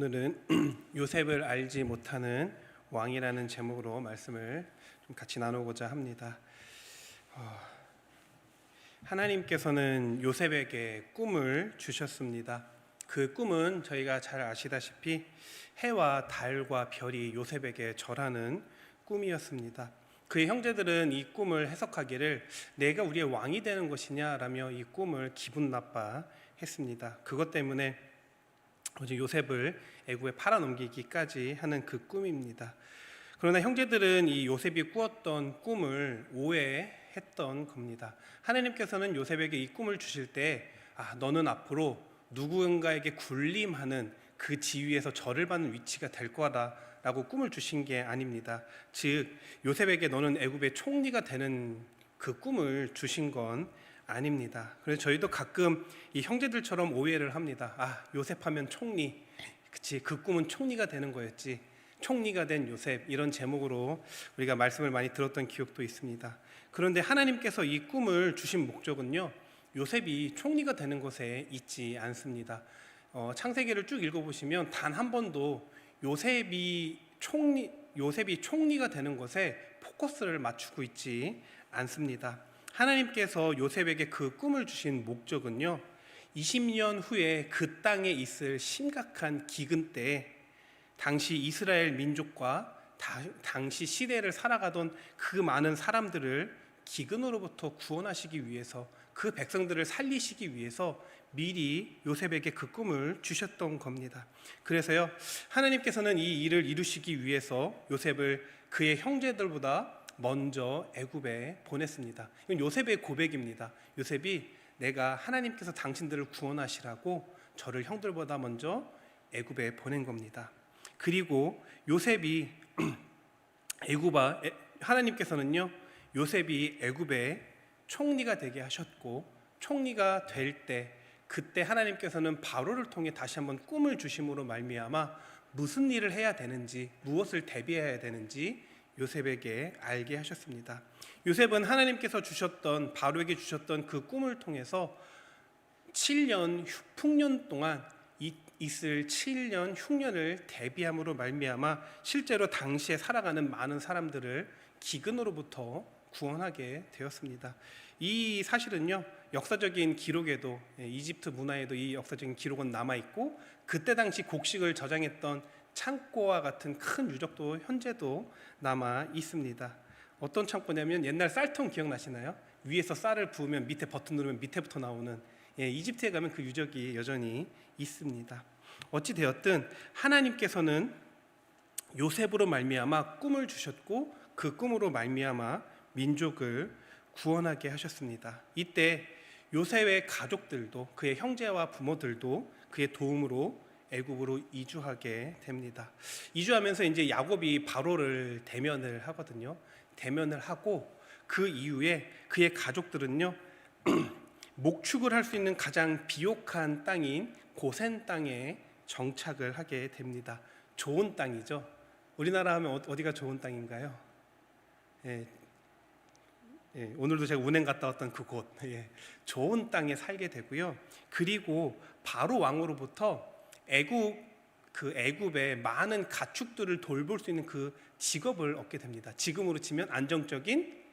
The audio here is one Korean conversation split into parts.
오늘은 요셉을 알지 못하는 왕이라는 제목으로 말씀을 좀 같이 나누고자 합니다. 하나님께서는 요셉에게 꿈을 주셨습니다. 그 꿈은 저희가 잘 아시다시피 해와 달과 별이 요셉에게 절하는 꿈이었습니다. 그의 형제들은 이 꿈을 해석하기를 내가 우리의 왕이 되는 것이냐라며 이 꿈을 기분 나빠했습니다. 그것 때문에 요셉을 애굽에 팔아넘기기까지 하는 그 꿈입니다. 그러나 형제들은 이 요셉이 꾸었던 꿈을 오해했던 겁니다. 하나님께서는 요셉에게 이 꿈을 주실 때 너는 앞으로 누군가에게 군림하는 그 지위에서 절을 받는 위치가 될 거다라고 꿈을 주신 게 아닙니다. 즉 요셉에게 너는 애굽의 총리가 되는 그 꿈을 주신 건 아닙니다. 그래서 저희도 가끔 이 형제들처럼 오해를 합니다. 요셉하면 총리, 그치, 그 꿈은 총리가 되는 거였지, 총리가 된 요셉, 이런 제목으로 우리가 말씀을 많이 들었던 기억도 있습니다. 그런데 하나님께서 이 꿈을 주신 목적은요, 요셉이 총리가 되는 것에 있지 않습니다. 창세기를 쭉 읽어보시면 단 한 번도 요셉이 총리가 되는 것에 포커스를 맞추고 있지 않습니다. 하나님께서 요셉에게 그 꿈을 주신 목적은요, 20년 후에 그 땅에 있을 심각한 기근 때에 당시 이스라엘 민족과 당시 시대를 살아가던 그 많은 사람들을 기근으로부터 구원하시기 위해서, 그 백성들을 살리시기 위해서 미리 요셉에게 그 꿈을 주셨던 겁니다. 그래서요, 하나님께서는 이 일을 이루시기 위해서 요셉을 그의 형제들보다 먼저 애굽에 보냈습니다. 이건 요셉의 고백입니다. 요셉이 내가 하나님께서 당신들을 구원하시라고 저를 형들보다 먼저 애굽에 보낸 겁니다. 그리고 요셉이 하나님께서는요, 요셉이 애굽의 총리가 되게 하셨고, 총리가 될 때 그때 하나님께서는 바로를 통해 다시 한번 꿈을 주심으로 말미암아 무슨 일을 해야 되는지, 무엇을 대비해야 되는지 요셉에게 알게 하셨습니다. 요셉은 하나님께서 바로에게 주셨던 그 꿈을 통해서 7년 풍년 동안 있을 7년 흉년을 대비함으로 말미암아 실제로 당시에 살아가는 많은 사람들을 기근으로부터 구원하게 되었습니다. 이 사실은요, 역사적인 기록에도, 이집트 문화에도 이 역사적인 기록은 남아있고, 그때 당시 곡식을 저장했던 창고와 같은 큰 유적도 현재도 남아 있습니다. 어떤 창고냐면 옛날 쌀통 기억나시나요? 위에서 쌀을 부으면 밑에 버튼 누르면 밑에부터 나오는, 이집트에 가면 그 유적이 여전히 있습니다. 어찌 되었든 하나님께서는 요셉으로 말미암아 꿈을 주셨고, 그 꿈으로 말미암아 민족을 구원하게 하셨습니다. 이때 요셉의 가족들도, 그의 형제와 부모들도 그의 도움으로 애굽으로 이주하게 됩니다. 이주하면서 이제 야곱이 바로를 대면을 하거든요. 대면을 하고 그 이후에 그의 가족들은요, 목축을 할 수 있는 가장 비옥한 땅인 고센 땅에 정착을 하게 됩니다. 좋은 땅이죠. 우리나라 하면 어디가 좋은 땅인가요? 오늘도 제가 운행 갔다 왔던 그곳, 좋은 땅에 살게 되고요. 그리고 바로 왕으로부터 애굽의 많은 가축들을 돌볼 수 있는 그 직업을 얻게 됩니다. 지금으로 치면 안정적인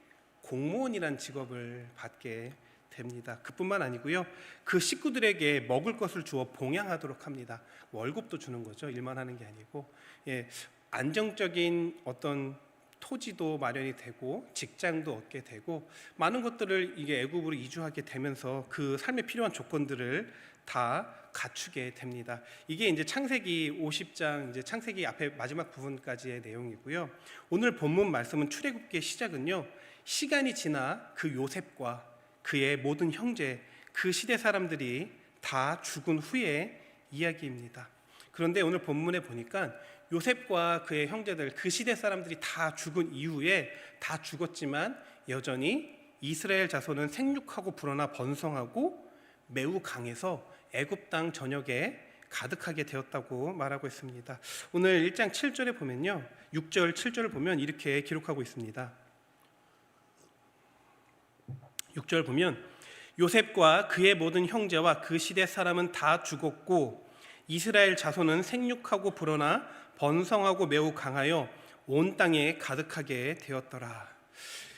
공무원이란 직업을 받게 됩니다. 그뿐만 아니고요, 그 식구들에게 먹을 것을 주어 봉양하도록 합니다. 월급도 주는 거죠. 일만 하는 게 아니고, 안정적인 어떤 토지도 마련이 되고 직장도 얻게 되고 많은 것들을 이게 애굽으로 이주하게 되면서 그 삶에 필요한 조건들을 다 갖추게 됩니다. 이게 이제 창세기 50장, 이제 창세기 앞에 마지막 부분까지의 내용이고요. 오늘 본문 말씀은 출애굽기의 시작은요, 시간이 지나 그 요셉과 그의 모든 형제, 그 시대 사람들이 다 죽은 후의 이야기입니다. 그런데 오늘 본문에 보니까 요셉과 그의 형제들, 그 시대 사람들이 다 죽은 이후에, 다 죽었지만 여전히 이스라엘 자손은 생육하고 불어나 번성하고 매우 강해서 애굽 땅 전역에 가득하게 되었다고 말하고 있습니다. 오늘 1장 7절에 보면요, 6절 7절을 보면 이렇게 기록하고 있습니다. 6절 보면 요셉과 그의 모든 형제와 그 시대 사람은 다 죽었고 이스라엘 자손은 생육하고 불어나 번성하고 매우 강하여 온 땅에 가득하게 되었더라.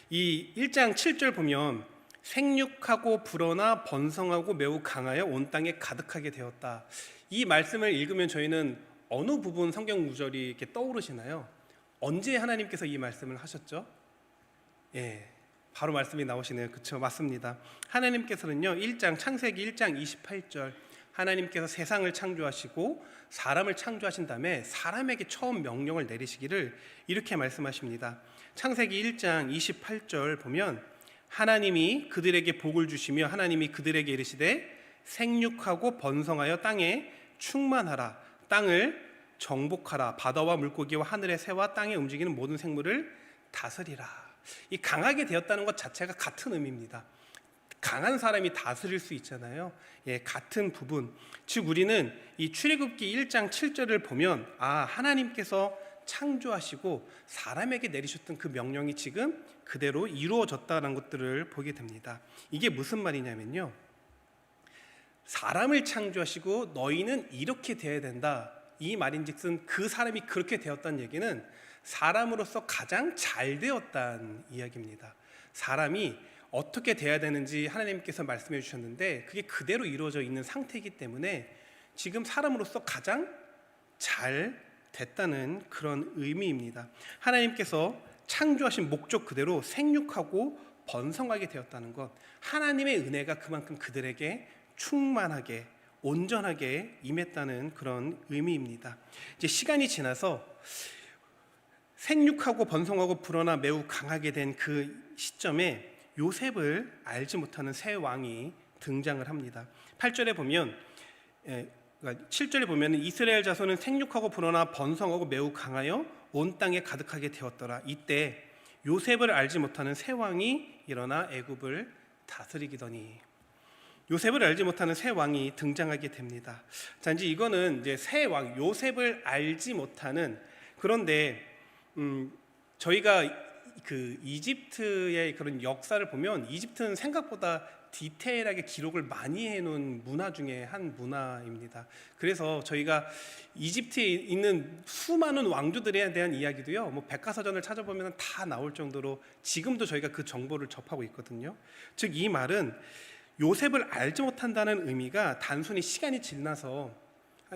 이 1장 7절 보면 생육하고 불어나 번성하고 매우 강하여 온 땅에 가득하게 되었다. 이 말씀을 읽으면 저희는 어느 부분 성경 구절이 이렇게 떠오르시나요? 언제 하나님께서 이 말씀을 하셨죠? 예, 바로 말씀이 나오시네요. 그렇죠? 맞습니다. 하나님께서는요, 창세기 1장 28절 하나님께서 세상을 창조하시고 사람을 창조하신 다음에 사람에게 처음 명령을 내리시기를 이렇게 말씀하십니다. 창세기 1장 28절 보면 하나님이 그들에게 복을 주시며 하나님이 그들에게 이르시되 생육하고 번성하여 땅에 충만하라, 땅을 정복하라, 바다와 물고기와 하늘의 새와 땅에 움직이는 모든 생물을 다스리라. 이 강하게 되었다는 것 자체가 같은 의미입니다. 강한 사람이 다스릴 수 있잖아요. 예, 같은 부분. 즉 우리는 이 출애굽기 1장 7절을 보면 하나님께서 창조하시고 사람에게 내리셨던 그 명령이 지금 그대로 이루어졌다는 것들을 보게 됩니다. 이게 무슨 말이냐면요, 사람을 창조하시고 너희는 이렇게 되어야 된다, 이 말인즉슨 그 사람이 그렇게 되었다는 얘기는 사람으로서 가장 잘 되었다는 이야기입니다. 사람이 어떻게 돼야 되는지 하나님께서 말씀해 주셨는데 그게 그대로 이루어져 있는 상태이기 때문에 지금 사람으로서 가장 잘 됐다는 그런 의미입니다. 하나님께서 창조하신 목적 그대로 생육하고 번성하게 되었다는 것, 하나님의 은혜가 그만큼 그들에게 충만하게 온전하게 임했다는 그런 의미입니다. 이제 시간이 지나서 생육하고 번성하고 불어나 매우 강하게 된 그 시점에 요셉을 알지 못하는 새 왕이 등장을 합니다. 8절에 보면 7절에 보면 이스라엘 자손은 생육하고 불어나 번성하고 매우 강하여 온 땅에 가득하게 되었더라. 이때 요셉을 알지 못하는 새 왕이 일어나 애굽을 다스리기더니, 요셉을 알지 못하는 새 왕이 등장하게 됩니다. 자, 이제 이거는 이제 새 왕 요셉을 알지 못하는, 그런데 저희가 그 이집트의 그런 역사를 보면 이집트는 생각보다 디테일하게 기록을 많이 해놓은 문화 중에 한 문화입니다. 그래서 저희가 이집트에 있는 수많은 왕조들에 대한 이야기도요, 뭐 백과사전을 찾아보면 다 나올 정도로 지금도 저희가 그 정보를 접하고 있거든요. 즉 이 말은 요셉을 알지 못한다는 의미가 단순히 시간이 지나서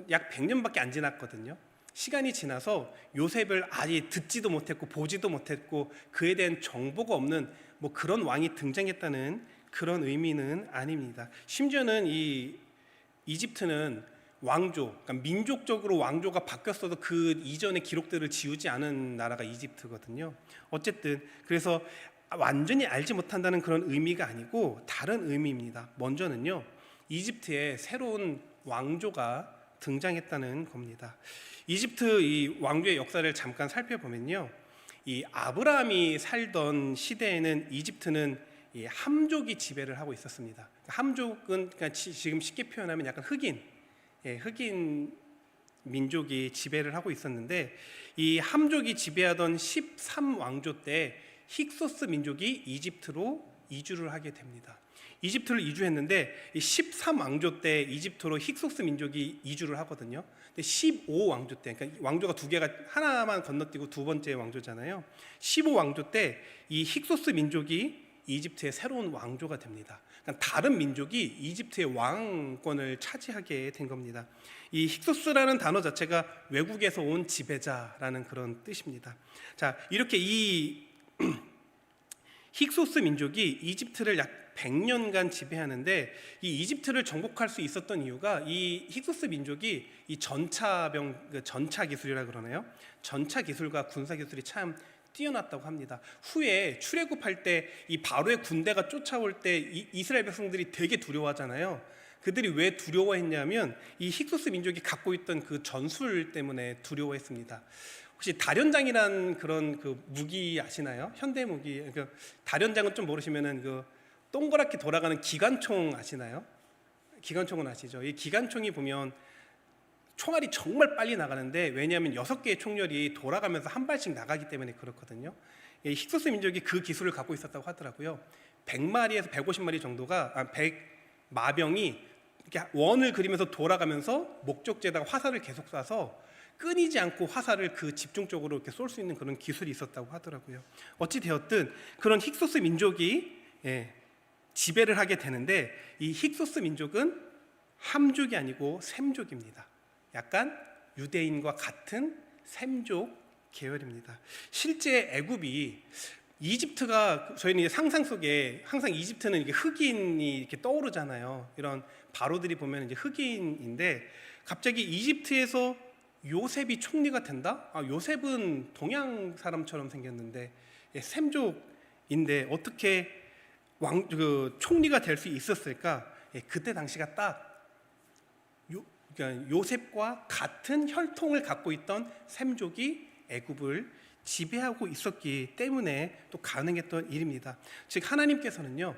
약 100년밖에 안 지났거든요. 시간이 지나서 요셉을 아예 듣지도 못했고 보지도 못했고 그에 대한 정보가 없는 뭐 그런 왕이 등장했다는 그런 의미는 아닙니다. 심지어는 이 이집트는 왕조, 그러니까 민족적으로 왕조가 바뀌었어도 그 이전의 기록들을 지우지 않은 나라가 이집트거든요. 어쨌든 그래서 완전히 알지 못한다는 그런 의미가 아니고 다른 의미입니다. 먼저는요, 이집트에 새로운 왕조가 등장했다는 겁니다. 이집트 이 왕조의 역사를 잠깐 살펴보면요, 이 아브라함이 살던 시대에는 이집트는 이 함족이 지배를 하고 있었습니다. 함족은 그러니까 지금 쉽게 표현하면 약간 흑인 민족이 지배를 하고 있었는데, 이 함족이 지배하던 13왕조 때 힉소스 민족이 이집트로 이주를 하게 됩니다. 이집트를 이주했는데 13왕조 때 이집트로 힉소스 민족이 이주를 하거든요. 근데 15왕조 때, 그러니까 왕조가 두 개가 하나만 건너뛰고 두 번째 왕조잖아요. 15왕조 때 이 힉소스 민족이 이집트의 새로운 왕조가 됩니다. 그러니까 다른 민족이 이집트의 왕권을 차지하게 된 겁니다. 이 힉소스라는 단어 자체가 외국에서 온 지배자라는 그런 뜻입니다. 자, 이렇게 이 힉소스 민족이 이집트를 약 100년간 지배하는데, 이 이집트를 정복할 수 있었던 이유가 이 힉소스 민족이 이 전차 기술이라 그러나요? 전차 기술과 군사 기술이 참 뛰어났다고 합니다. 후에 출애굽할 때 이 바로의 군대가 쫓아올 때 이스라엘 백성들이 되게 두려워하잖아요. 그들이 왜 두려워했냐면 이 힉소스 민족이 갖고 있던 그 전술 때문에 두려워했습니다. 혹시 다련장이란 그런 그 무기 아시나요? 현대 무기. 그 다련장은 좀 모르시면은 그 동그랗게 돌아가는 기관총 아시나요? 기관총은 아시죠? 이 기관총이 보면 총알이 정말 빨리 나가는데, 왜냐하면 6개의 총열이 돌아가면서 한 발씩 나가기 때문에 그렇거든요. 이 힉소스 민족이 그 기술을 갖고 있었다고 하더라고요. 100마리에서 150마리 정도가 100마병이 이렇게 원을 그리면서 돌아가면서 목적지에다가 화살을 계속 쏴서 끊이지 않고 화살을 그 집중적으로 이렇게 쏠 수 있는 그런 기술이 있었다고 하더라고요. 어찌 되었든 그런 힉소스 민족이 지배를 하게 되는데, 이 힉소스 민족은 함족이 아니고 셈족입니다. 약간 유대인과 같은 셈족 계열입니다. 실제 애굽이, 이집트가, 저희는 상상 속에 항상 이집트는 이게 흑인이 이렇게 떠오르잖아요. 이런 바로들이 보면 이제 흑인인데, 갑자기 이집트에서 요셉이 총리가 된다? 요셉은 동양 사람처럼 생겼는데 셈족인데 어떻게 총리가 될 수 있었을까? 그때 당시가 딱 그러니까 요셉과 같은 혈통을 갖고 있던 셈족이 애굽을 지배하고 있었기 때문에 또 가능했던 일입니다. 즉 하나님께서는요,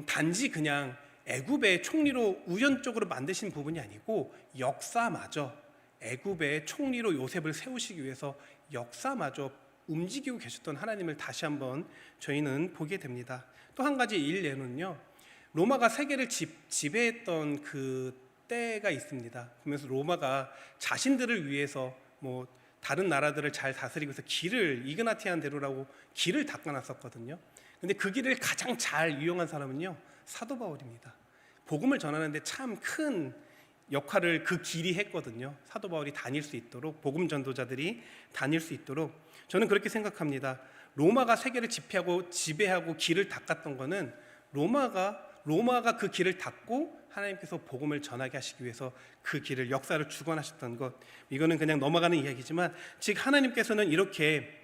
단지 그냥 애굽의 총리로 우연적으로 만드신 부분이 아니고 역사마저, 애굽의 총리로 요셉을 세우시기 위해서 역사마저 움직이고 계셨던 하나님을 다시 한번 저희는 보게 됩니다. 또 한 가지 일례는요, 로마가 세계를 지배했던 그 때가 있습니다. 그러면서 로마가 자신들을 위해서 뭐 다른 나라들을 잘 다스리기 위해서 길을, 이그나티안 대로라고 길을 닦아놨었거든요. 근데 그 길을 가장 잘 이용한 사람은요, 사도 바울입니다. 복음을 전하는데 참 큰 역할을 그 길이 했거든요. 사도 바울이 다닐 수 있도록, 복음 전도자들이 다닐 수 있도록. 저는 그렇게 생각합니다. 로마가 세계를 지배하고 길을 닦았던 거는 로마가 그 길을 닦고 하나님께서 복음을 전하게 하시기 위해서 그 길을, 역사를 주관하셨던 것, 이거는 그냥 넘어가는 이야기지만, 즉 하나님께서는 이렇게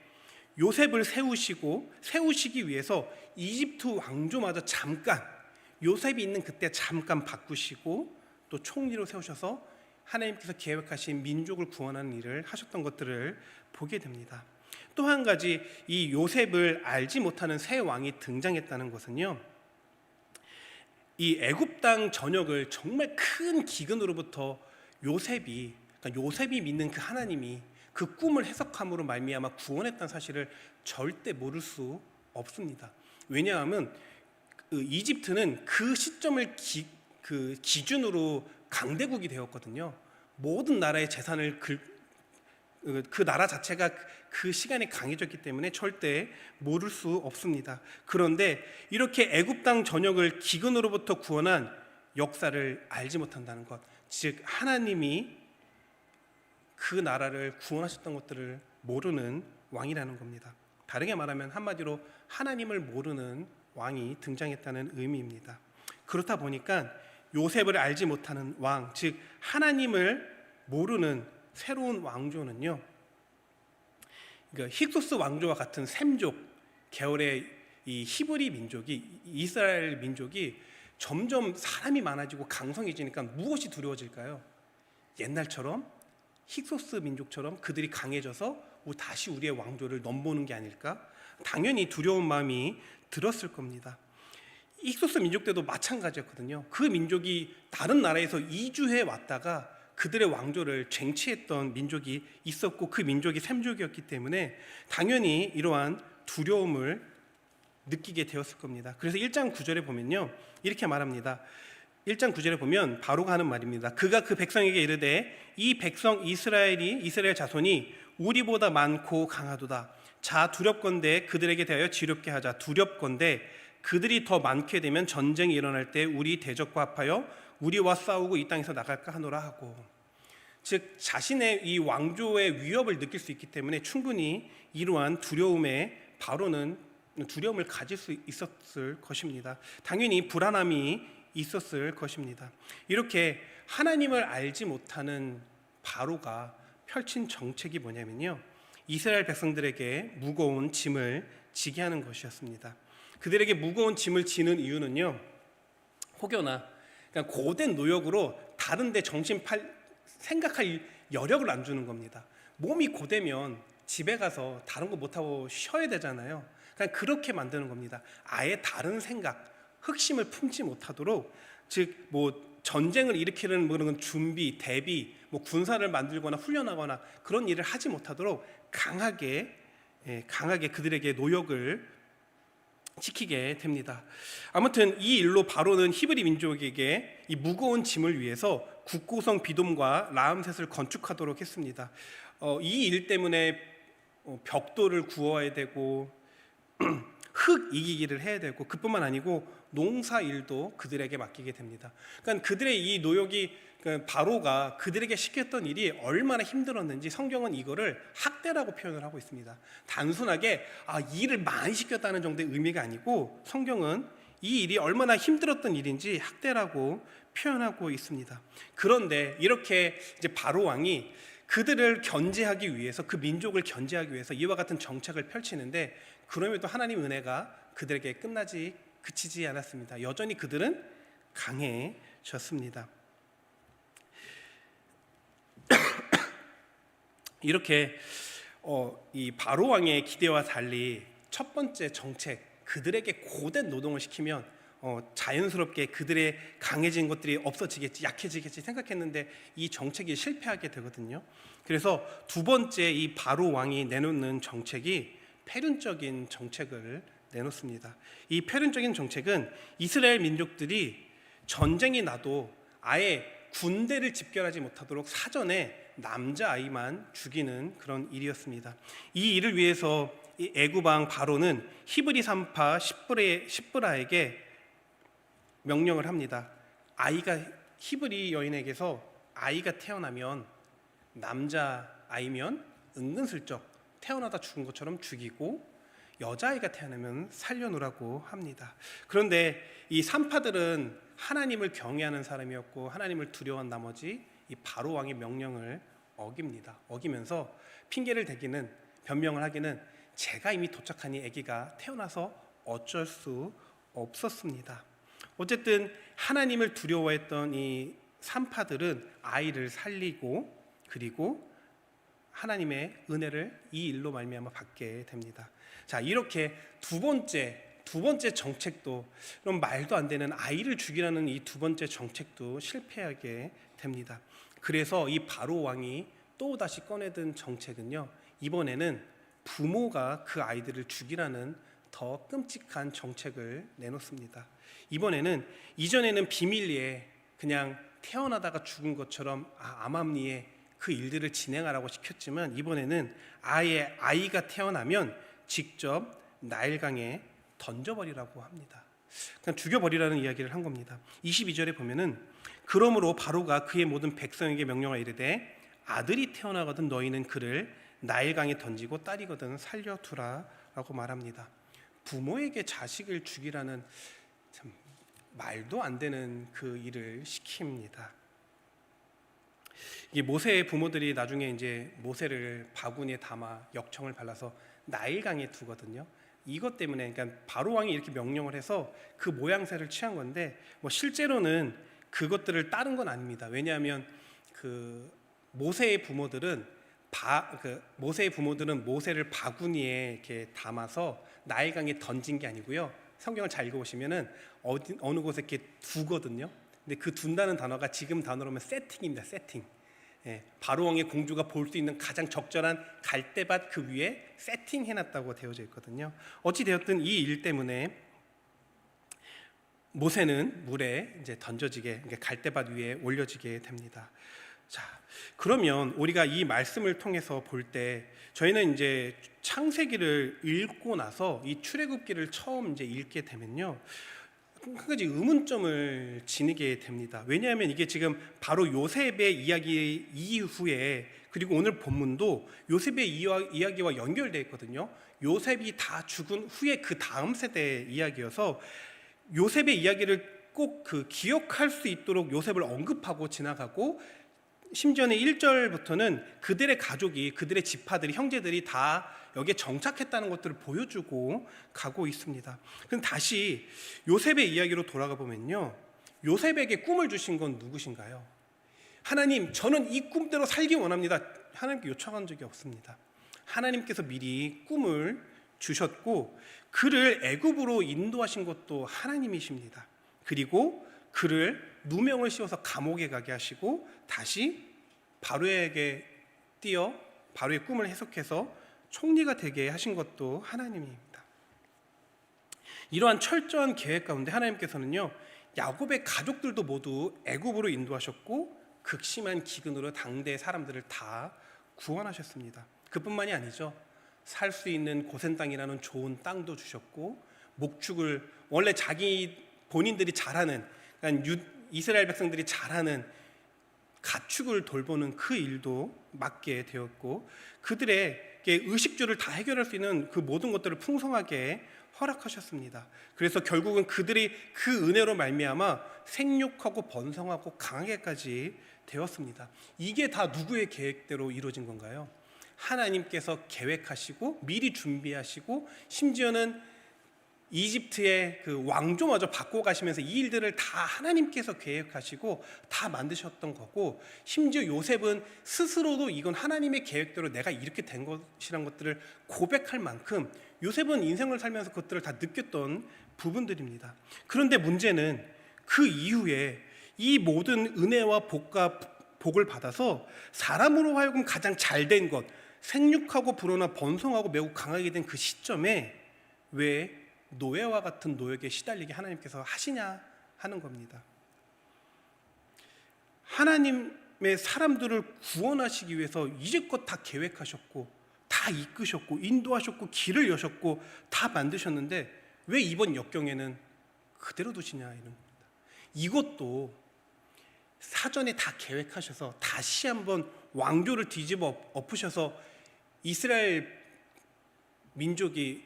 요셉을 세우시기 위해서 이집트 왕조마저 잠깐, 요셉이 있는 그때 잠깐 바꾸시고 또 총리로 세우셔서 하나님께서 계획하신 민족을 구원하는 일을 하셨던 것들을 보게 됩니다. 또 한 가지, 이 요셉을 알지 못하는 새 왕이 등장했다는 것은요, 이 애굽 땅 전역을 정말 큰 기근으로부터 요셉이 믿는 그 하나님이 그 꿈을 해석함으로 말미암아 구원했다는 사실을 절대 모를 수 없습니다. 왜냐하면 이집트는 그 시점을 기준으로 강대국이 되었거든요. 모든 나라의 재산을 그 나라 자체가 그 시간에 강해졌기 때문에 절대 모를 수 없습니다. 그런데 이렇게 애굽 땅 전역을 기근으로부터 구원한 역사를 알지 못한다는 것, 즉 하나님이 그 나라를 구원하셨던 것들을 모르는 왕이라는 겁니다. 다르게 말하면 한마디로 하나님을 모르는 왕이 등장했다는 의미입니다. 그렇다 보니까 요셉을 알지 못하는 왕, 즉 하나님을 모르는 새로운 왕조는요, 그러니까 힉소스 왕조와 같은 셈족 계열의 이 히브리 민족이, 이스라엘 민족이 점점 사람이 많아지고 강성해지니까 무엇이 두려워질까요? 옛날처럼 힉소스 민족처럼 그들이 강해져서 다시 우리의 왕조를 넘보는 게 아닐까? 당연히 두려운 마음이 들었을 겁니다. 힉소스 민족 때도 마찬가지였거든요. 그 민족이 다른 나라에서 이주해 왔다가 그들의 왕조를 쟁취했던 민족이 있었고, 그 민족이 셈족이었기 때문에 당연히 이러한 두려움을 느끼게 되었을 겁니다. 그래서 1장 9절에 보면요, 이렇게 말합니다. 1장 9절에 보면 바로가 하는 말입니다. 그가 그 백성에게 이르되 이 백성 이스라엘 자손이 우리보다 많고 강하도다. 자 두렵건대 그들에게 대하여 지렵게 하자. 두렵건대 그들이 더 많게 되면 전쟁이 일어날 때 우리 대적과 합하여 우리와 싸우고 이 땅에서 나갈까 하노라 하고, 즉 자신의 이 왕조의 위협을 느낄 수 있기 때문에 충분히 이러한 바로는 두려움을 가질 수 있었을 것입니다. 당연히 불안함이 있었을 것입니다. 이렇게 하나님을 알지 못하는 바로가 펼친 정책이 뭐냐면요, 이스라엘 백성들에게 무거운 짐을 지게 하는 것이었습니다. 그들에게 무거운 짐을 지는 이유는요, 혹여나 그냥 고된 노역으로 다른 데 생각할 여력을 안 주는 겁니다. 몸이 고되면 집에 가서 다른 거 못하고 쉬어야 되잖아요. 그냥 그렇게 만드는 겁니다. 아예 다른 생각, 흑심을 품지 못하도록, 즉 전쟁을 일으키는 그런 준비, 대비, 군사를 만들거나 훈련하거나 그런 일을 하지 못하도록 강하게 그들에게 노역을 지키게 됩니다. 아무튼 이 일로 바로는 히브리 민족에게 이 무거운 짐을 위해서 국고성 비돔과 라암셋을 건축하도록 했습니다. 이 일 때문에 벽돌을 구워야 되고 흙 이기기를 해야 되고, 그뿐만 아니고 농사 일도 그들에게 맡기게 됩니다. 그러니까 그들의 이 노역이, 바로가 그들에게 시켰던 일이 얼마나 힘들었는지 성경은 이거를 학대라고 표현을 하고 있습니다. 단순하게 일을 많이 시켰다는 정도의 의미가 아니고, 성경은 이 일이 얼마나 힘들었던 일인지 학대라고 표현하고 있습니다. 그런데 이렇게 이제 바로 왕이 그들을 견제하기 위해서, 그 민족을 견제하기 위해서 이와 같은 정책을 펼치는데, 그럼에도 하나님 은혜가 그들에게 그치지 않았습니다. 여전히 그들은 강해졌습니다. 이렇게 이 바로 왕의 기대와 달리 첫 번째 정책, 그들에게 고된 노동을 시키면 자연스럽게 그들의 강해진 것들이 없어지겠지, 약해지겠지 생각했는데 이 정책이 실패하게 되거든요. 그래서 두 번째 이 바로 왕이 내놓는 정책이 패륜적인 정책을 내놓습니다. 이 패륜적인 정책은 이스라엘 민족들이 전쟁이 나도 아예 군대를 집결하지 못하도록 사전에 남자아이만 죽이는 그런 일이었습니다. 이 일을 위해서 이 애굽왕 바로는 히브리 산파 십브라에게 명령을 합니다. 히브리 여인에게서 아이가 태어나면, 남자아이면 은근슬쩍 태어나다 죽은 것처럼 죽이고, 여자아이가 태어나면 살려놓으라고 합니다. 그런데 이 산파들은 하나님을 경외하는 사람이었고 하나님을 두려워한 나머지 이 바로 왕의 명령을 어기면서 핑계를 대기는, 변명을 하기는 제가 이미 도착하니 아기가 태어나서 어쩔 수 없었습니다. 어쨌든 하나님을 두려워했던 이 산파들은 아이를 살리고, 그리고 하나님의 은혜를 이 일로 말미암아 받게 됩니다. 자, 이렇게 두 번째 정책도, 그럼 말도 안 되는 아이를 죽이라는 이 두 번째 정책도 실패하게 됩니다. 그래서 이 바로 왕이 또 다시 꺼내든 정책은요, 이번에는 부모가 그 아이들을 죽이라는 더 끔찍한 정책을 내놓습니다. 이전에는 비밀리에 그냥 태어나다가 죽은 것처럼 암암리에 그 일들을 진행하라고 시켰지만, 이번에는 아예 아이가 태어나면 직접 나일강에 던져버리라고 합니다. 그냥 죽여버리라는 이야기를 한 겁니다. 22절에 보면은, 그러므로 바로가 그의 모든 백성에게 명령하여 이르되 아들이 태어나거든 너희는 그를 나일강에 던지고 딸이거든 살려두라 라고 말합니다. 부모에게 자식을 죽이라는 참 말도 안 되는 그 일을 시킵니다. 이 모세의 부모들이 나중에 이제 모세를 바구니에 담아 역청을 발라서 나일강에 두거든요. 이것 때문에, 그러니까 바로 왕이 이렇게 명령을 해서 그 모양새를 취한 건데, 실제로는 그것들을 따른 건 아닙니다. 왜냐하면 그 모세의 부모들은 모세를 바구니에 이렇게 담아서 나일강에 던진 게 아니고요. 성경을 잘 읽어보시면은 어느 곳에 이렇게 두거든요. 근데 그 둔다는 단어가 지금 단어로 하면 세팅입니다. 세팅. 바로 왕의 공주가 볼 수 있는 가장 적절한 갈대밭 그 위에 세팅해놨다고 되어져 있거든요. 어찌 되었든 이 일 때문에 모세는 물에 이제 던져지게, 갈대밭 위에 올려지게 됩니다. 자, 그러면 우리가 이 말씀을 통해서 볼 때 저희는 이제 창세기를 읽고 나서 이 출애굽기를 처음 이제 읽게 되면요, 한 가지 의문점을 지니게 됩니다. 왜냐하면 이게 지금 바로 요셉의 이야기 이후에, 그리고 오늘 본문도 요셉의 이야기와 연결되어 있거든요. 요셉이 다 죽은 후에 그 다음 세대의 이야기여서 요셉의 이야기를 꼭 기억할 수 있도록 요셉을 언급하고 지나가고, 심지어는 1절부터는 그들의 가족이, 그들의 지파들이, 형제들이 다 여기에 정착했다는 것들을 보여주고 가고 있습니다. 그럼 다시 요셉의 이야기로 돌아가 보면요, 요셉에게 꿈을 주신 건 누구신가요? 하나님, 저는 이 꿈대로 살기 원합니다. 하나님께 요청한 적이 없습니다. 하나님께서 미리 꿈을 주셨고, 그를 애굽으로 인도하신 것도 하나님이십니다. 그리고 그를 누명을 씌워서 감옥에 가게 하시고 다시 바로에게 바로의 꿈을 해석해서 총리가 되게 하신 것도 하나님입니다. 이러한 철저한 계획 가운데 하나님께서는요, 야곱의 가족들도 모두 애굽으로 인도하셨고 극심한 기근으로 당대 사람들을 다 구원하셨습니다. 그뿐만이 아니죠. 살 수 있는 고센 땅이라는 좋은 땅도 주셨고, 목축을 원래 본인들이 잘하는, 그러니까 이스라엘 백성들이 잘하는 가축을 돌보는 그 일도 맡게 되었고, 그들에게 의식주를 다 해결할 수 있는 그 모든 것들을 풍성하게 허락하셨습니다. 그래서 결국은 그들이 그 은혜로 말미암아 생육하고 번성하고 강하게까지 되었습니다. 이게 다 누구의 계획대로 이루어진 건가요? 하나님께서 계획하시고 미리 준비하시고, 심지어는 이집트의 그 왕조마저 바꿔 가시면서 이 일들을 다 하나님께서 계획하시고 다 만드셨던 거고, 심지어 요셉은 스스로도 이건 하나님의 계획대로 내가 이렇게 된 것이란 것들을 고백할 만큼 요셉은 인생을 살면서 그것들을 다 느꼈던 부분들입니다. 그런데 문제는 그 이후에 이 모든 은혜와 복을 받아서 사람으로 하여금 가장 잘된 것, 생육하고 불어나 번성하고 매우 강하게 된 그 시점에 왜 노예와 같은 노역에 시달리게 하나님께서 하시냐 하는 겁니다. 하나님의 사람들을 구원하시기 위해서 이제껏 다 계획하셨고 다 이끄셨고 인도하셨고 길을 여셨고 다 만드셨는데 왜 이번 역경에는 그대로 두시냐 이런 겁니다. 이것도 사전에 다 계획하셔서 다시 한번 왕조를 뒤집어 엎으셔서 이스라엘 민족이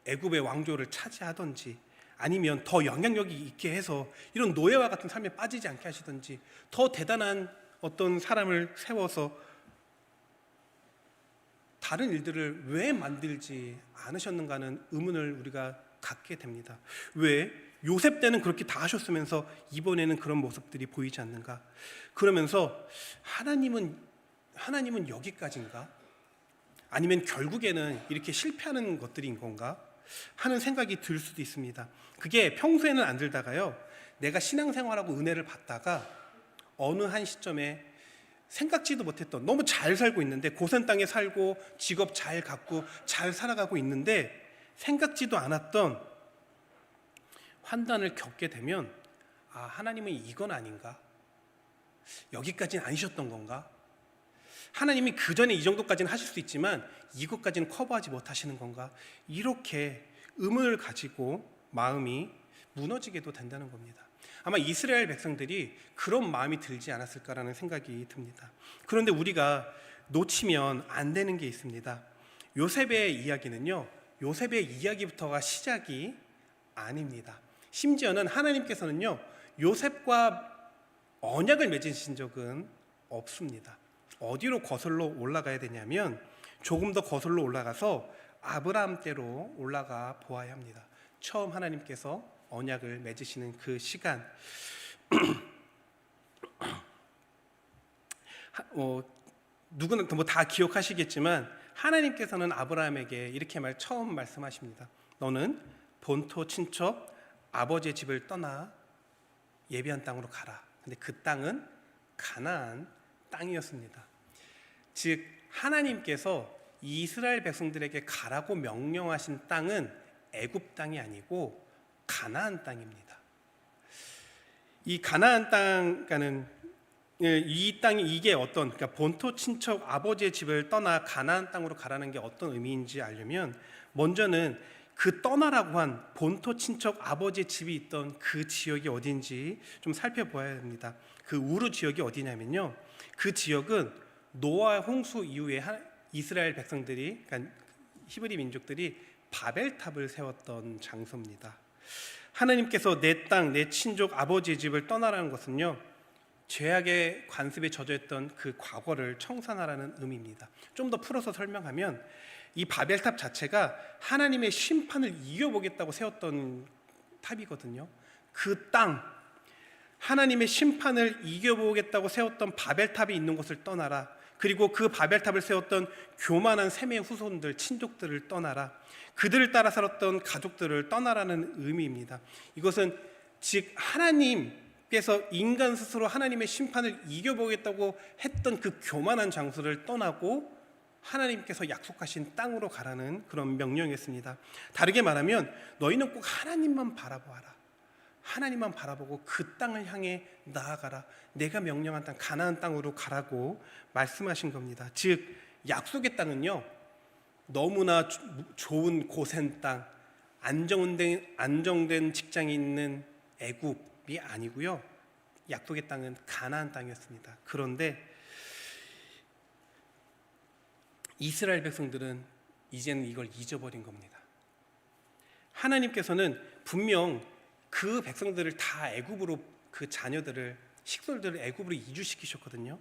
애굽의 왕조를 차지하든지, 아니면 더 영향력이 있게 해서 이런 노예와 같은 삶에 빠지지 않게 하시든지, 더 대단한 어떤 사람을 세워서 다른 일들을 왜 만들지 않으셨는가 하는 의문을 우리가 갖게 됩니다. 왜 요셉 때는 그렇게 다 하셨으면서 이번에는 그런 모습들이 보이지 않는가? 그러면서 하나님은 여기까지인가? 아니면 결국에는 이렇게 실패하는 것들인 건가? 하는 생각이 들 수도 있습니다. 그게 평소에는 안 들다가요, 내가 신앙생활하고 은혜를 받다가 어느 한 시점에 생각지도 못했던, 너무 잘 살고 있는데 고센 땅에 살고 직업 잘 갖고 잘 살아가고 있는데 생각지도 않았던 환난을 겪게 되면, 아, 하나님은 이건 아닌가? 여기까지는 아니셨던 건가? 하나님이 그 전에 이 정도까지는 하실 수 있지만 이것까지는 커버하지 못하시는 건가? 이렇게 의문을 가지고 마음이 무너지게도 된다는 겁니다. 아마 이스라엘 백성들이 그런 마음이 들지 않았을까라는 생각이 듭니다. 그런데 우리가 놓치면 안 되는 게 있습니다. 요셉의 이야기는요, 요셉의 이야기부터가 시작이 아닙니다. 심지어는 하나님께서는요, 요셉과 언약을 맺으신 적은 없습니다. 어디로 거슬러 올라가야 되냐면, 조금 더 거슬러 올라가서 아브라함 때로 올라가 보아야 합니다. 처음 하나님께서 언약을 맺으시는 그 시간, 누구나 뭐 다 기억하시겠지만 하나님께서는 아브라함에게 이렇게 처음 말씀하십니다. 너는 본토 친척 아버지의 집을 떠나 예비한 땅으로 가라. 근데 그 땅은 가나안 땅이었습니다. 즉 하나님께서 이스라엘 백성들에게 가라고 명령하신 땅은 애굽 땅이 아니고 가나안 땅입니다. 이 가나안 땅가는 이 땅이 이게 그러니까 본토 친척 아버지의 집을 떠나 가나안 땅으로 가라는 게 어떤 의미인지 알려면, 먼저는 그 떠나라고 한 본토 친척 아버지의 집이 있던 그 지역이 어딘지 좀 살펴보아야 합니다. 그 우르 지역이 어디냐면요, 그 지역은 노아 홍수 이후에 이스라엘 백성들이, 그러니까 히브리 민족들이 바벨탑을 세웠던 장소입니다. 하나님께서 내 땅, 내 친족 아버지의 집을 떠나라는 것은요, 죄악의 관습에 젖어 있던 그 과거를 청산하라는 의미입니다. 좀 더 풀어서 설명하면, 이 바벨탑 자체가 하나님의 심판을 이겨보겠다고 세웠던 탑이거든요. 그 땅, 하나님의 심판을 이겨보겠다고 세웠던 바벨탑이 있는 곳을 떠나라. 그리고 그 바벨탑을 세웠던 교만한 셈의 후손들, 친족들을 떠나라. 그들을 따라 살았던 가족들을 떠나라는 의미입니다. 이것은 즉 하나님께서 인간 스스로 하나님의 심판을 이겨보겠다고 했던 그 교만한 장소를 떠나고 하나님께서 약속하신 땅으로 가라는 그런 명령이었습니다. 다르게 말하면 너희는 꼭 하나님만 바라보아라. 하나님만 바라보고 그 땅을 향해 나아가라. 내가 명령한 땅 가나안 땅으로 가라고 말씀하신 겁니다. 즉 약속의 땅은요, 너무나 좋은 고센 땅, 안정된 직장이 있는 애굽이 아니고요, 약속의 땅은 가나안 땅이었습니다. 그런데 이스라엘 백성들은 이제는 이걸 잊어버린 겁니다. 하나님께서는 분명 그 백성들을 다 애굽으로, 그 자녀들을, 식솔들을 애굽으로 이주시키셨거든요.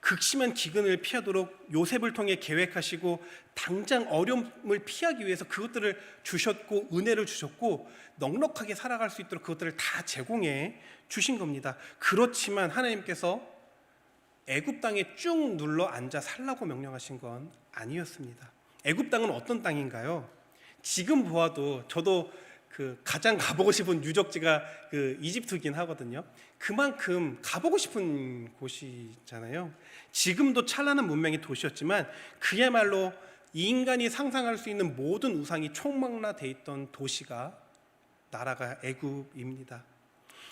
극심한 기근을 피하도록 요셉을 통해 계획하시고 당장 어려움을 피하기 위해서 그것들을 주셨고 은혜를 주셨고 넉넉하게 살아갈 수 있도록 그것들을 다 제공해 주신 겁니다. 그렇지만 하나님께서 애굽 땅에 쭉 눌러 앉아 살라고 명령하신 건 아니었습니다. 애굽 땅은 어떤 땅인가요? 지금 보아도 저도 가장 가보고 싶은 유적지가 이집트긴 하거든요. 그만큼 가보고 싶은 곳이잖아요. 지금도 찬란한 문명의 도시였지만 그야말로 인간이 상상할 수 있는 모든 우상이 총망라돼 있던 도시가, 나라가 애굽입니다.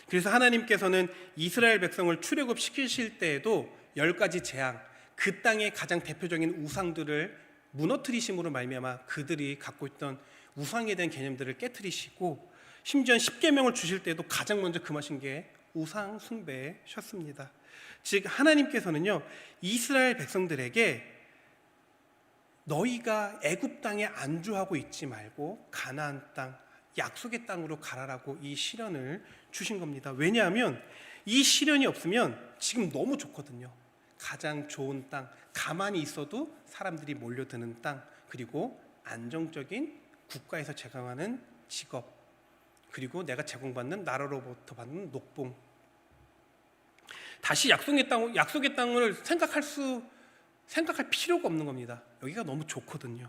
그래서 하나님께서는 이스라엘 백성을 출애굽시키실 때에도 10가지 재앙, 그 땅의 가장 대표적인 우상들을 무너뜨리심으로 말미암아 그들이 갖고 있던 우상에 대한 개념들을 깨트리시고, 심지어 10계명을 주실 때도 가장 먼저 금하신 게 우상 숭배셨습니다. 즉 하나님께서는요, 이스라엘 백성들에게 너희가 애굽 땅에 안주하고 있지 말고 가나안 땅, 약속의 땅으로 가라라고 이 시련을 주신 겁니다. 왜냐하면 이 시련이 없으면 지금 너무 좋거든요. 가장 좋은 땅, 가만히 있어도 사람들이 몰려드는 땅, 그리고 안정적인 국가에서 제공하는 직업, 그리고 내가 제공받는 나라로부터 받는 녹봉. 다시 약속의 땅을 생각할 필요가 없는 겁니다. 여기가 너무 좋거든요.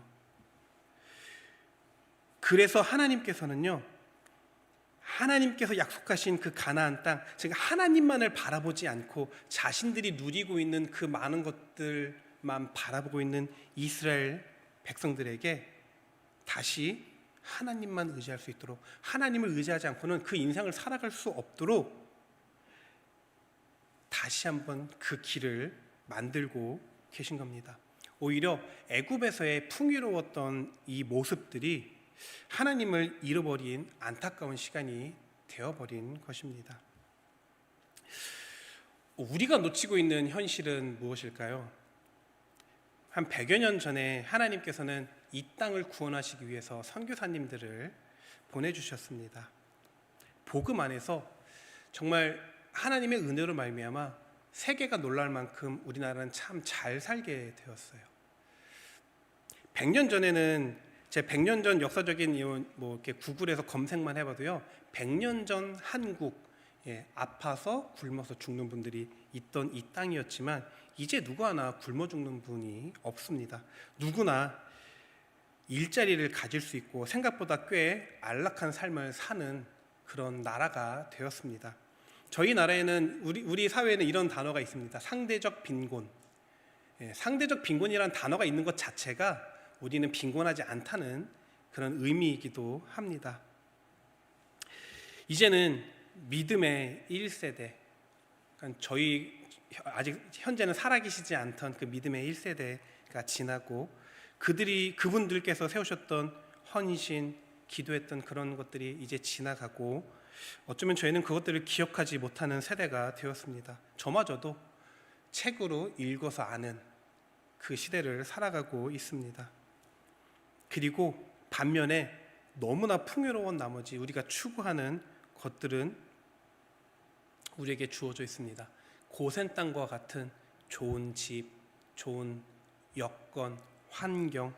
그래서 하나님께서는요, 하나님께서 약속하신 그 가나안 땅, 즉 하나님만을 바라보지 않고 자신들이 누리고 있는 그 많은 것들만 바라보고 있는 이스라엘 백성들에게 다시 하나님만 의지할 수 있도록, 하나님을 의지하지 않고는 그 인생을 살아갈 수 없도록 다시 한번 그 길을 만들고 계신 겁니다. 오히려 애굽에서의 풍요로웠던 이 모습들이 하나님을 잃어버린 안타까운 시간이 되어버린 것입니다. 우리가 놓치고 있는 현실은 무엇일까요? 한 100여 년 전에 하나님께서는 이 땅을 구원하시기 위해서 선교사님들을 보내주셨습니다. 복음 안에서 정말 하나님의 은혜로 말미암아 세계가 놀랄 만큼 우리나라는 참 잘 살게 되었어요. 100년 전에는 제 100년 전 역사적인 이렇게 구글에서 검색만 해봐도요, 100년 전 한국, 아파서 굶어서 죽는 분들이 있던 이 땅이었지만 이제 누구 하나 굶어 죽는 분이 없습니다. 누구나 일자리를 가질 수 있고 생각보다 꽤 안락한 삶을 사는 그런 나라가 되었습니다. 저희 나라에는 우리 사회에는 이런 단어가 있습니다. 상대적 빈곤. 상대적 빈곤이라는 단어가 있는 것 자체가 우리는 빈곤하지 않다는 그런 의미이기도 합니다. 이제는 믿음의 1세대, 그러니까 저희 아직 현재는 살아계시지 않던 그 믿음의 1세대가 지나고 그분들께서 세우셨던 헌신, 기도했던 그런 것들이 이제 지나가고 어쩌면 저희는 그것들을 기억하지 못하는 세대가 되었습니다. 저마저도 책으로 읽어서 아는 그 시대를 살아가고 있습니다. 그리고 반면에 너무나 풍요로운 나머지 우리가 추구하는 것들은 우리에게 주어져 있습니다. 고센 땅과 같은 좋은 집, 좋은 여건, 환경.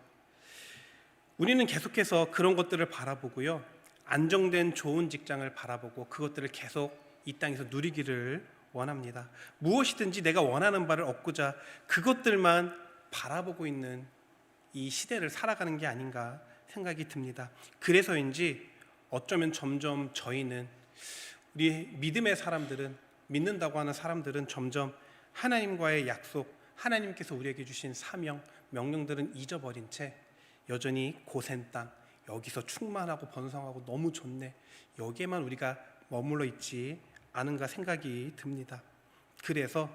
우리는 계속해서 그런 것들을 바라보고요, 안정된 좋은 직장을 바라보고 그것들을 계속 이 땅에서 누리기를 원합니다. 무엇이든지 내가 원하는 바를 얻고자 그것들만 바라보고 있는 이 시대를 살아가는 게 아닌가 생각이 듭니다. 그래서인지 어쩌면 점점 저희는, 우리 믿음의 사람들은, 믿는다고 하는 사람들은 점점 하나님과의 약속, 하나님께서 우리에게 주신 사명, 명령들은 잊어버린 채 여전히 고센 땅, 여기서 충만하고 번성하고 너무 좋네, 여기에만 우리가 머물러 있지 않은가 생각이 듭니다. 그래서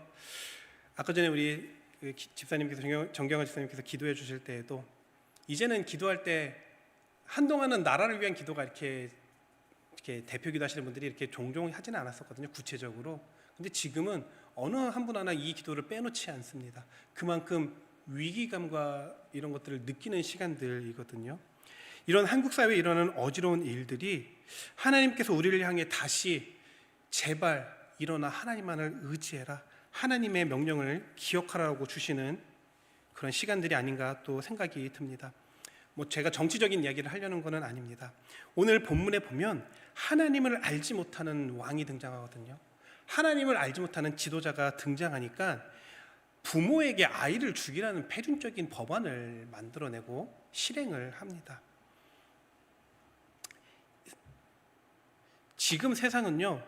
아까 전에 우리 집사님께서, 정경환 집사님께서 기도해 주실 때에도 이제는 기도할 때 한동안은 나라를 위한 기도가 이렇게 대표 기도하시는 분들이 이렇게 종종 하지는 않았었거든요, 구체적으로. 근데 지금은 어느 한 분 하나 이 기도를 빼놓지 않습니다. 그만큼 위기감과 이런 것들을 느끼는 시간들이거든요. 이런 한국 사회에 일어나는 어지러운 일들이 하나님께서 우리를 향해 다시 제발 일어나 하나님만을 의지해라, 하나님의 명령을 기억하라고 주시는 그런 시간들이 아닌가 또 생각이 듭니다. 제가 정치적인 이야기를 하려는 것은 아닙니다. 오늘 본문에 보면 하나님을 알지 못하는 왕이 등장하거든요. 하나님을 알지 못하는 지도자가 등장하니까 부모에게 아이를 죽이라는 패륜적인 법안을 만들어내고 실행을 합니다. 지금 세상은요,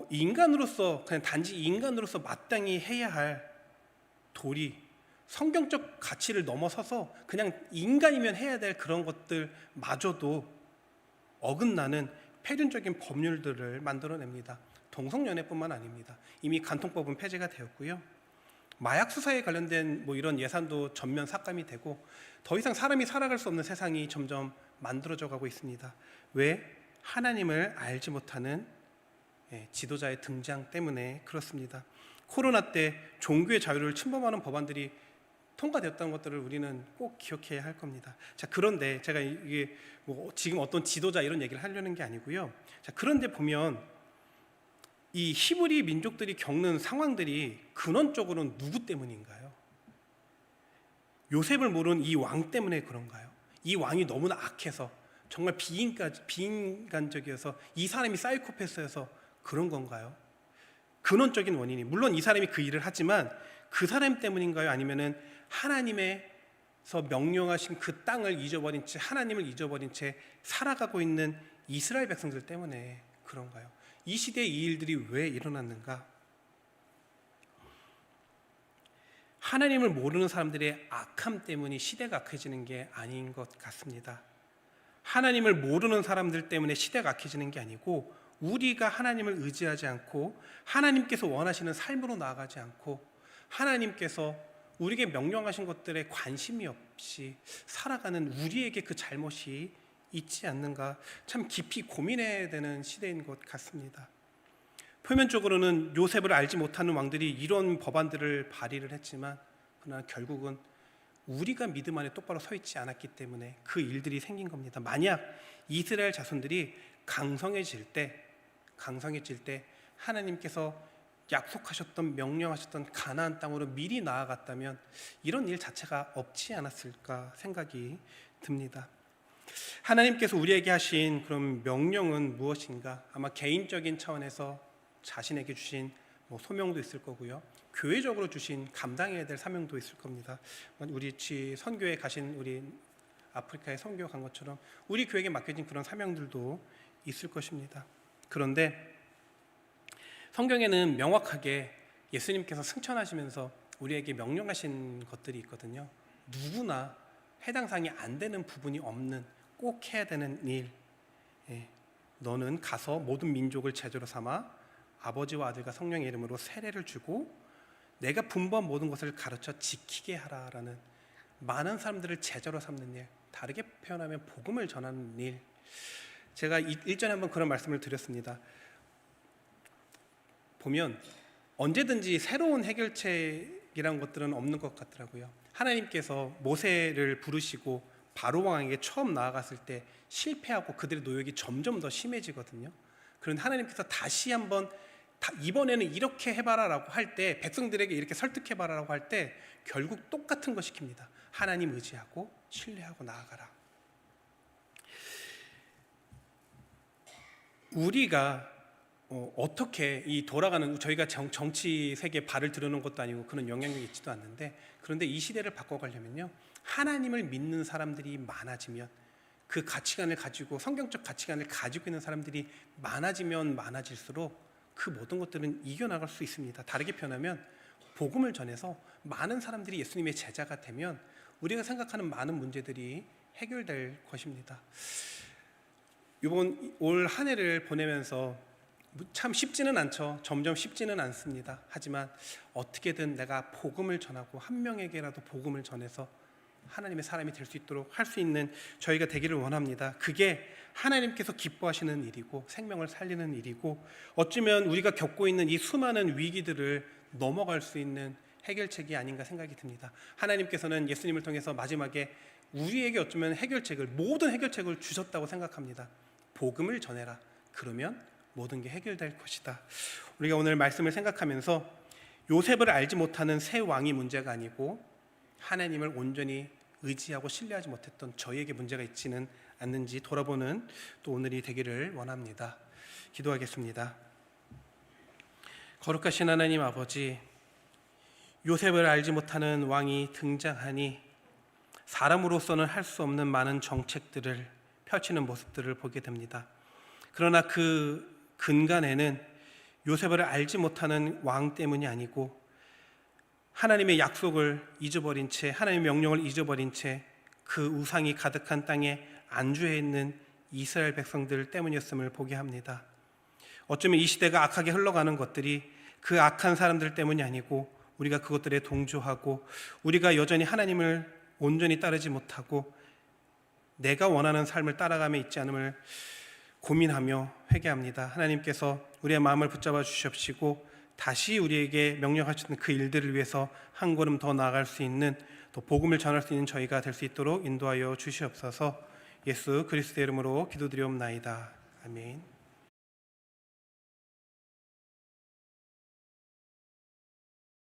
인간으로서, 그냥 단지 인간으로서 마땅히 해야 할 도리, 성경적 가치를 넘어서서 그냥 인간이면 해야 될 그런 것들마저도 어긋나는 패륜적인 법률들을 만들어냅니다. 동성연애뿐만 아닙니다. 이미 간통법은 폐지가 되었고요. 마약 수사에 관련된 이런 예산도 전면 삭감이 되고 더 이상 사람이 살아갈 수 없는 세상이 점점 만들어져 가고 있습니다. 왜? 하나님을 알지 못하는 지도자의 등장 때문에 그렇습니다. 코로나 때 종교의 자유를 침범하는 법안들이 통과되었다는 것들을 우리는 꼭 기억해야 할 겁니다. 자, 그런데 제가 이게 지금 어떤 지도자 이런 얘기를 하려는 게 아니고요. 자, 그런데 보면 이 히브리 민족들이 겪는 상황들이 근원적으로는 누구 때문인가요? 요셉을 모르는 이 왕 때문에 그런가요? 이 왕이 너무나 악해서 정말 비인간적이어서 이 사람이 사이코패스여서 그런 건가요? 근원적인 원인이, 물론 이 사람이 그 일을 하지만 그 사람 때문인가요? 아니면은 하나님에서 명령하신 그 땅을 잊어버린 채, 하나님을 잊어버린 채 살아가고 있는 이스라엘 백성들 때문에 그런가요? 이 시대에 이 일들이 왜 일어났는가? 하나님을 모르는 사람들의 악함 때문에 시대가 악해지는 게 아닌 것 같습니다. 하나님을 모르는 사람들 때문에 시대가 악해지는 게 아니고 우리가 하나님을 의지하지 않고 하나님께서 원하시는 삶으로 나아가지 않고 하나님께서 우리에게 명령하신 것들에 관심이 없이 살아가는 우리에게 그 잘못이 있지 않는가 참 깊이 고민해야 되는 시대인 것 같습니다. 표면적으로는 요셉을 알지 못하는 왕들이 이런 법안들을 발의를 했지만 그러나 결국은 우리가 믿음 안에 똑바로 서 있지 않았기 때문에 그 일들이 생긴 겁니다. 만약 이스라엘 자손들이 강성해질 때 하나님께서 약속하셨던, 명령하셨던 가나안 땅으로 미리 나아갔다면 이런 일 자체가 없지 않았을까 생각이 듭니다. 하나님께서 우리에게 하신 그런 명령은 무엇인가? 아마 개인적인 차원에서 자신에게 주신 소명도 있을 거고요. 교회적으로 주신 감당해야 될 사명도 있을 겁니다. 우리 선교에 가신 우리 아프리카에 선교 간 것처럼 우리 교회에게 맡겨진 그런 사명들도 있을 것입니다. 그런데 성경에는 명확하게 예수님께서 승천하시면서 우리에게 명령하신 것들이 있거든요. 누구나 해당 사항이 안 되는 부분이 없는 꼭 해야 되는 일. 너는 가서 모든 민족을 제자로 삼아 아버지와 아들과 성령의 이름으로 세례를 주고 내가 분부한 모든 것을 가르쳐 지키게 하라라는 많은 사람들을 제자로 삼는 일, 다르게 표현하면 복음을 전하는 일. 제가 일전에 한번 그런 말씀을 드렸습니다. 보면 언제든지 새로운 해결책이란 것들은 없는 것 같더라고요. 하나님께서 모세를 부르시고 바로 왕에게 처음 나아갔을 때 실패하고 그들의 노역이 점점 더 심해지거든요. 그런데 하나님께서 다시 한번 이번에는 이렇게 해봐라라고 할 때, 백성들에게 이렇게 설득해봐라라고 할 때 결국 똑같은 거 시킵니다. 하나님 의지하고 신뢰하고 나아가라. 우리가 어떻게 이 돌아가는, 저희가 정치 세계에 발을 들여놓은 것도 아니고 그런 영향력이 있지도 않는데, 그런데 이 시대를 바꿔가려면요, 하나님을 믿는 사람들이 많아지면, 그 가치관을 가지고, 성경적 가치관을 가지고 있는 사람들이 많아지면 많아질수록 그 모든 것들은 이겨나갈 수 있습니다. 다르게 표현하면 복음을 전해서 많은 사람들이 예수님의 제자가 되면 우리가 생각하는 많은 문제들이 해결될 것입니다. 이번 올 한 해를 보내면서 참 쉽지는 않죠. 점점 쉽지는 않습니다. 하지만 어떻게든 내가 복음을 전하고 한 명에게라도 복음을 전해서 하나님의 사람이 될 수 있도록 할 수 있는 저희가 되기를 원합니다. 그게 하나님께서 기뻐하시는 일이고 생명을 살리는 일이고 어쩌면 우리가 겪고 있는 이 수많은 위기들을 넘어갈 수 있는 해결책이 아닌가 생각이 듭니다. 하나님께서는 예수님을 통해서 마지막에 우리에게 어쩌면 모든 해결책을 주셨다고 생각합니다. 복음을 전해라. 그러면 모든 게 해결될 것이다. 우리가 오늘 말씀을 생각하면서 요셉을 알지 못하는 새 왕이 문제가 아니고 하나님을 온전히 의지하고 신뢰하지 못했던 저희에게 문제가 있지는 않는지 돌아보는 또 오늘이 되기를 원합니다. 기도하겠습니다. 거룩하신 하나님 아버지, 요셉을 알지 못하는 왕이 등장하니 사람으로서는 할 수 없는 많은 정책들을 펼치는 모습들을 보게 됩니다. 그러나 그 근간에는 요셉을 알지 못하는 왕 때문이 아니고 하나님의 약속을 잊어버린 채, 하나님의 명령을 잊어버린 채 그 우상이 가득한 땅에 안주해 있는 이스라엘 백성들 때문이었음을 보게 합니다. 어쩌면 이 시대가 악하게 흘러가는 것들이 그 악한 사람들 때문이 아니고 우리가 그것들에 동조하고 우리가 여전히 하나님을 온전히 따르지 못하고 내가 원하는 삶을 따라가며 있지 않음을 고민하며 회개합니다. 하나님께서 우리의 마음을 붙잡아 주시옵시고 다시 우리에게 명령하시는 그 일들을 위해서 한 걸음 더 나아갈 수 있는 또 복음을 전할 수 있는 저희가 될 수 있도록 인도하여 주시옵소서. 예수 그리스도의 이름으로 기도드리옵나이다. 아멘.